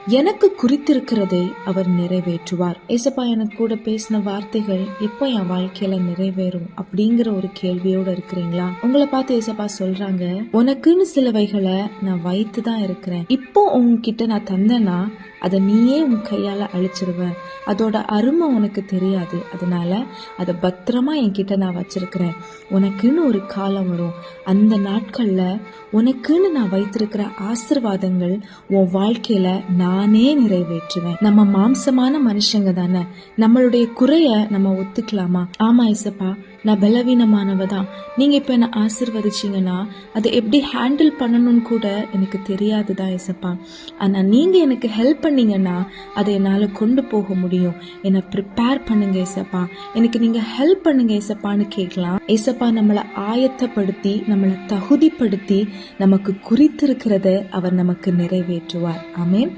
எனக்கு குறித்திருக்கிறதை அவர் நிறைவேற்றுவார். ஏசப்பா எனக்கு கூட பேசின வார்த்தைகள் எப்போ என் வாழ்க்கையில நிறைவேறும் அப்படிங்கிற ஒரு கேள்வியோட இருக்கிறீங்களா? உங்களை பார்த்து ஏசப்பா சொல்றாங்க, உனக்குன்னு சிலவைகளை நான் வைத்துதான் இருக்கிறேன். இப்போ உன்கிட்ட நான் தந்தேன்னா அதை நீயே உன் கையால அழிச்சிருவேன். அதோட அருமை உனக்கு தெரியாது. அதனால அதை பத்திரமா என்கிட்ட நான் வச்சிருக்கிறேன். உனக்குன்னு ஒரு காலம் வரும். அந்த நாட்கள்ல உனக்குன்னு நான் வைத்திருக்கிற ஆசீர்வாதங்கள் உன் வாழ்க்கையில நானே நிறைவேற்றுவேன். நம்ம மாம்சமான மனுஷங்க தானே, நம்மளுடைய குறைய நம்ம ஒத்துக்கலாமா? ஆமா ஏசப்பா, நான் பலவீனமானவ தான். நீங்க இப்ப என்ன ஆசீர்வதிச்சீங்கன்னா அதை எப்படி ஹேண்டில் பண்ணணும்னு கூட எனக்கு தெரியாதுதான் ஏசப்பா. ஆனா நீங்க எனக்கு ஹெல்ப் பண்ணீங்கன்னா அதை என்னால கொண்டு போக முடியும். என்னை ப்ரிப்பேர் பண்ணுங்க ஏசப்பா, எனக்கு நீங்க ஹெல்ப் பண்ணுங்க ஏசப்பான்னு கேட்கலாம். ஏசப்பா நம்மளை ஆயத்தப்படுத்தி நம்மளை தகுதிப்படுத்தி நமக்கு குறித்திருக்கிறத அவர் நமக்கு நிறைவேற்றுவார். ஆமென்.